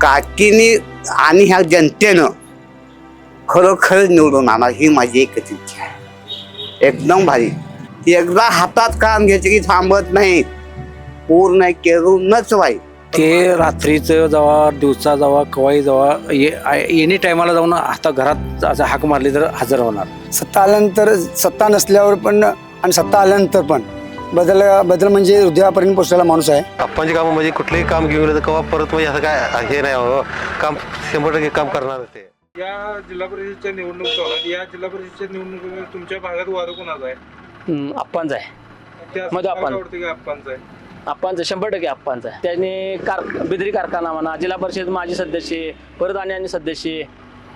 काकीने आणि ह्या जनतेनं खरोखर निवडून आणा ही माझी एकच इच्छा आहे. एकदम भारी. एकदा हातात काम घ्यायचे की थांबत नाही, पूर्ण करूनच वाई. ते रात्रीचं जावा दिवसा जावा कवाई जावा एनी टायमाला जाऊन आता घरात असं हाक मारली तर हजर होणार. सत्ता आल्यानंतर सत्ता नसल्यावर पण आणि सत्ता आल्यानंतर पण बदल म्हणजे हृदयापर्यंत पोचलेला माणूस आहे. आप्पांची कामं म्हणजे कुठलेही काम घेऊन तर कवा परत म्हणजे असं काय हे नाही हो, काम 100% काम करणार ते. या जिल्हा परिषदेच्या निवडणूक चालू आहेत. या जिल्हा परिषदेच्या निवडणुकीमध्ये तुमच्या भागात वारं कोणाचं आहे? आप्पांचा आहे. ते असं माझं काय आपण. आवडतं की आप्पांचं आहे? आप्पांचं 100% आप्पांचा आहे. त्यांनी बिदरी कारखाना म्हणा, जिल्हा परिषद माजी सदस्य, परत आणि सदस्य,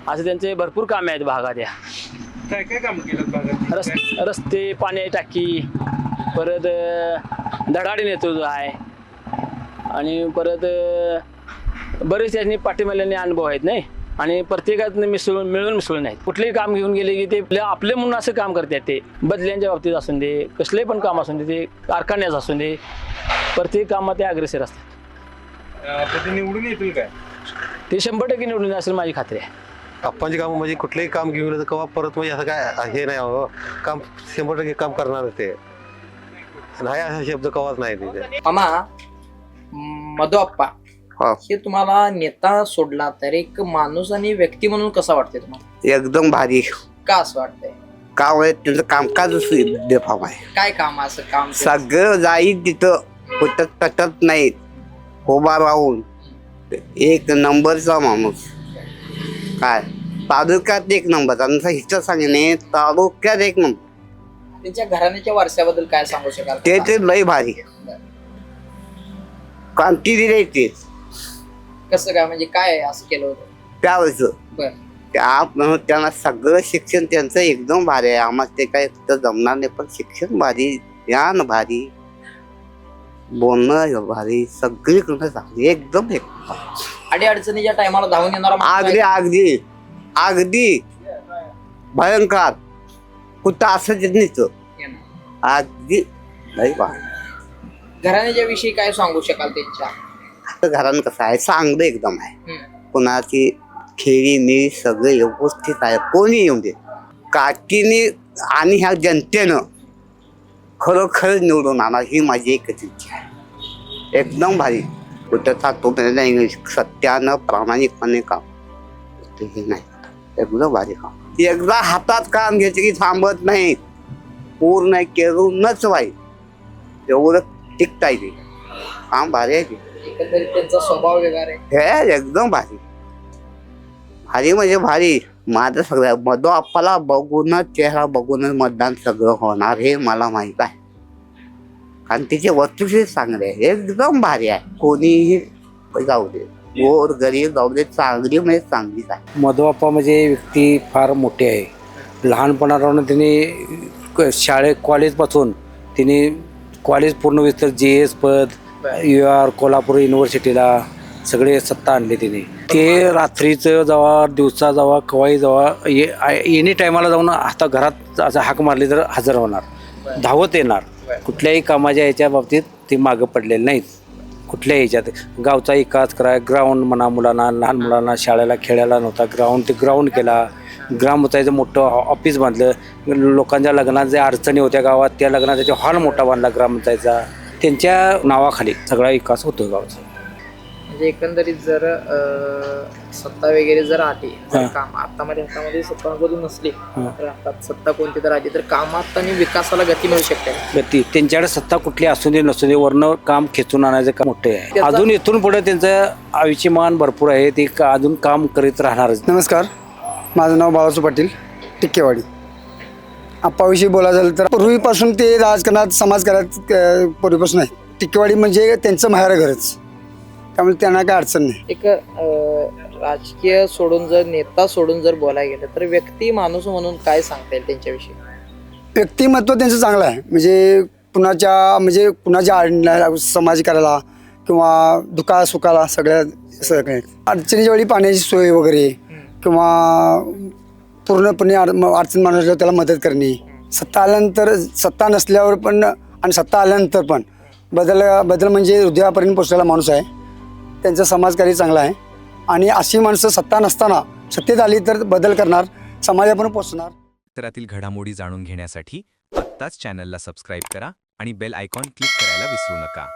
असे त्यांचे भरपूर कामे आहेत भागात. या काय काय कामं केलं भागात? रस्ते, पाणी टाकी, परत धडाडी नेतृत्व आहे आणि परत बरेच त्यांनी पाठीमाल्याने अनुभव आहेत नाही आणि प्रत्येकात मिळून नाहीत. कुठलेही काम घेऊन गेले की ते आपले म्हणून असं काम करतात. ते बदल्यांच्या बाबतीत असून दे, कसलेही पण काम असून दे, ते कारखान्यात असून दे, प्रत्येक कामात ते अग्रेसर असतात. ते निवडून येतील काय? ते 100% निवडून असेल माझी खात्री आहे. आप्पांची कामं म्हणजे कुठलेही काम घेऊन तर कवा परत म्हणजे असं काय हे नाही हो, काम 100% काम करणार ते. नाही असा शब्द कवाच नाही तिथे. मामा मधु आप्पा हा. हे तुम्हाला नेता सोडला तर एक माणूस आणि व्यक्ती म्हणून कसा वाटते तुम्हाला? एकदम भारी. का असं वाटतंय? काम आहे त्यांचं कामकाज बेफाम आहे. काय काम असं काम ते? सगळं जाईल तिथं कुठं तटत नाहीत. उभा राहून एक नंबरचा माणूस. काय तालुक्यात एक नंबर. आणि हिचं सांगणे तालुक्यात एक नंबर. त्यांच्या घराण्याच्या वारशाबद्दल काय सांगू शकाल? ते लय भारी. क्रांती दिली ते कसं काय म्हणजे काय असं केलं होतं त्यावेळेस. बर त्यांना सगळं शिक्षण त्यांचं एकदम भारी आहे. आम्हाला ते काय जमणार नाही, पण शिक्षण भारी, ज्ञान भारी, बोलणं भारी, सगळीकडनं चांगली एकदम. अडी अडचणीच्या टायमाला धावून येणारा माणूस अगदी आहे. अगदी अगदी भयंकर. कुठं असं नसतं. अगदी लय भारी. घराण्याच्या विषयी काय सांगू शकाल त्यांच्या? आता घरानं कसं आहे, चांगलं एकदम आहे. हम्म. कोणाची खेळी सगळं व्यवस्थित आहे. कोणी येऊन दे, काकीने आणि ह्या जनतेनं खरोखर निवडून आणा ही माझी एकच इच्छा आहे. एकदम भारी. कुठं थांबतो नाही, सत्यानं प्रामाणिकपणे काम हे नाही. एकदम भारी काम. एकदा हातात काम घ्यायचे की थांबत नाही, पूर्ण करूनच वाई. एवढं टिकताय ते काम भारी आहे ते. एकंदरीत त्यांचा स्वभाव वेगळा आहे. हे एकदम भारी. भारी म्हणजे भारी. माझं सगळं मधो आप्पाला बघूनच, चेहरा बघूनच मतदान सगळं होणार हे मला माहित आहे. कारण तिचे वस्तुस्थिती चांगले आहे. एकदम भारी आहे. कोणीही जाऊ दे, गोर गरीब जाऊ दे, चांगली म्हणजे चांगलीच आहे. मधु आप्पा म्हणजे व्यक्ती फार मोठी आहे. लहानपणापासून तिने कॉलेजपासून तिने कॉलेज पूर्ण विस्तार JS पद, UR कोल्हापूर युनिव्हर्सिटीला सगळे सत्ता आणले तिने. ते रात्रीचं जावा दिवसा जावा कवाई जावा एनी टायमाला जाऊन आता घरात असं हाक मारली तर हजर होणार, धावत येणार. कुठल्याही कामाच्या याच्या बाबतीत ते मागं पडलेले नाहीत. कुठल्याही ह्याच्यात गावचा विकास करा, ग्राउंड म्हणा, मुलांना लहान मुलांना शाळेला खेळायला नव्हता ग्राउंड, ते ग्राउंड केला. ग्रामपंचायतीचं मोठं ऑफिस बांधलं. लोकांच्या लग्नात ज्या अडचणी होत्या गावात त्या लग्नात त्याचा हॉल मोठा बांधला ग्रामपंचायतचा. त्यांच्या नावाखाली सगळा विकास होतो गावचा. म्हणजे एकंदरीत जर सत्ता वगैरे जर आली तर काम हातामध्ये सत्ता जरी नसली तर हातात सत्ता कोणती तर आली तर कामात आणि विकासाला गती मिळू शकते. गती त्यांच्याकडे सत्ता कुठली असू दे नसू दे, वरनं काम खेचून आणायचं काम मोठे आहे. अजून इथून पुढे त्यांचं आयुष्यमान भरपूर आहे. ते अजून काम करीत राहणारच. नमस्कार, माझं नाव बाळासू पाटील, टिक्केवाडी. आप्पाविषयी बोलायचं झालं तर पूर्वीपासून ते राजकारणात समाजकारणात पूर्वीपासून आहे. टिक्केवाडी म्हणजे त्यांचं माहेर घरच, त्यामुळे त्यांना काय अडचण नाही. एक राजकीय सोडून जर नेता सोडून जर बोलायला गेलं तर व्यक्ती माणूस म्हणून काय सांगता येईल त्यांच्याविषयी? व्यक्तिमत्व त्यांचं चांगलं आहे. म्हणजे कुणाच्या समाज करायला किंवा दुःखासुखाला सगळ्या अडचणीच्या वेळी पाण्याची सोय वगैरे किंवा पूर्णपणे अडचण माणूसला त्याला मदत करणे. सत्ता नसल्यावर पण आणि सत्ता आल्यानंतर पण बदल म्हणजे हृदयापर्यंत पोचलेला माणूस आहे. त्यांचा समाजकार्य चांगला आहे. आणि अशी माणसं सत्ता नसताना सत्तेत आली तर बदल करणार, समाजापर्यंत पोहोचणार. परिसरातील घडामोडी जाणून घेण्यासाठी आत्ताच चॅनलला सबस्क्राईब करा आणि बेल आयकॉन क्लिक करायला विसरू नका.